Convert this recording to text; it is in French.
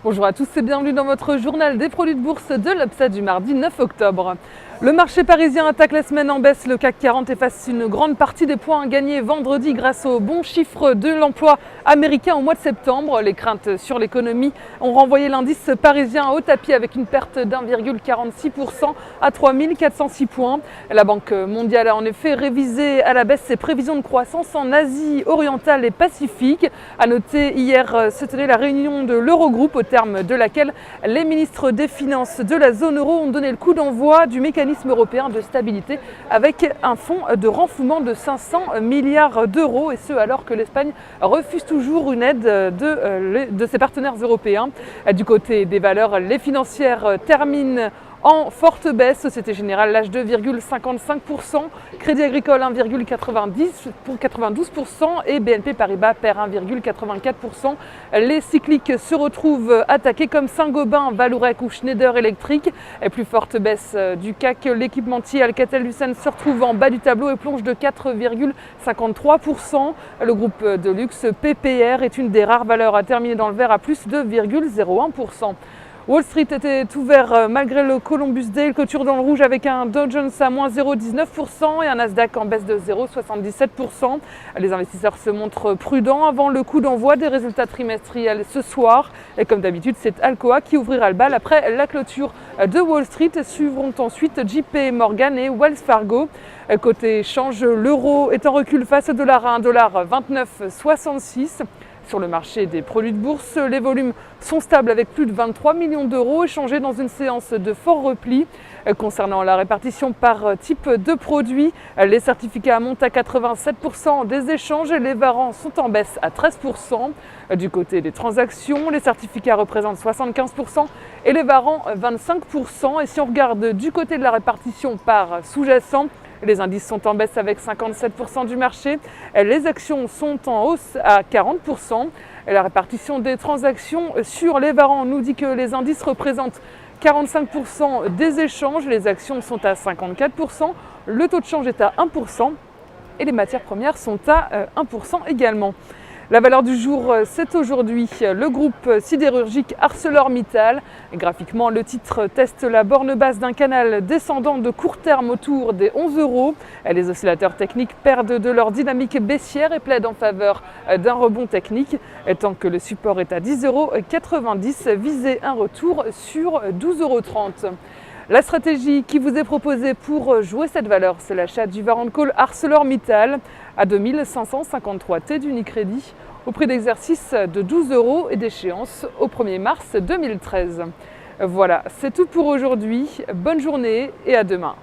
Bonjour à tous et bienvenue dans votre journal des produits de bourse de l'Upsa du mardi 9 octobre. Le marché parisien attaque la semaine en baisse. Le CAC 40 efface une grande partie des points gagnés vendredi grâce aux bons chiffres de l'emploi américain au mois de septembre. Les craintes sur l'économie ont renvoyé l'indice parisien au tapis avec une perte d'1,46% à 3406 points. La Banque mondiale a en effet révisé à la baisse ses prévisions de croissance en Asie orientale et Pacifique. À noter, hier se tenait la réunion de l'Eurogroupe au terme de laquelle les ministres des Finances de la zone euro ont donné le coup d'envoi du mécanisme européen de stabilité avec un fonds de renflouement de 500 milliards d'euros et ce alors que l'Espagne refuse toujours une aide de ses partenaires européens. Du côté des valeurs, les financières terminent en forte baisse. Société Générale lâche 2,55%, Crédit Agricole 1,92% et BNP Paribas perd 1,84%. Les cycliques se retrouvent attaqués comme Saint-Gobain, Vallourec ou Schneider Electric. Et plus forte baisse du CAC, l'équipementier Alcatel-Lucent se retrouve en bas du tableau et plonge de 4,53%. Le groupe de luxe PPR est une des rares valeurs à terminer dans le vert à plus de 2,01%. Wall Street était ouvert malgré le Columbus Day, clôture dans le rouge avec un Dow Jones à moins 0,19% et un Nasdaq en baisse de 0,77%. Les investisseurs se montrent prudents avant le coup d'envoi des résultats trimestriels ce soir. Et comme d'habitude, c'est Alcoa qui ouvrira le bal après la clôture de Wall Street. Suivront ensuite JP Morgan et Wells Fargo. Côté échange, l'euro est en recul face au dollar à 1,2966 $. Sur le marché des produits de bourse, les volumes sont stables avec plus de 23 millions d'euros échangés dans une séance de fort repli. Concernant la répartition par type de produit, les certificats montent à 87% des échanges et les varants sont en baisse à 13%. Du côté des transactions, les certificats représentent 75% et les varants 25%. Et si on regarde du côté de la répartition par sous-jacent, les indices sont en baisse avec 57% du marché. Les actions sont en hausse à 40%. La répartition des transactions sur les varants nous dit que les indices représentent 45% des échanges. Les actions sont à 54%. Le taux de change est à 1%. Et les matières premières sont à 1% également. La valeur du jour, c'est aujourd'hui le groupe sidérurgique ArcelorMittal. Graphiquement, le titre teste la borne basse d'un canal descendant de court terme autour des 11 €. Les oscillateurs techniques perdent de leur dynamique baissière et plaident en faveur d'un rebond technique. Tant que le support est à 10,90 €, visez un retour sur 12,30 €. La stratégie qui vous est proposée pour jouer cette valeur, c'est l'achat du Warrant Call ArcelorMittal à 2553 T d'Unicredit au prix d'exercice de 12 € et d'échéance au 1er mars 2013. Voilà, c'est tout pour aujourd'hui. Bonne journée et à demain.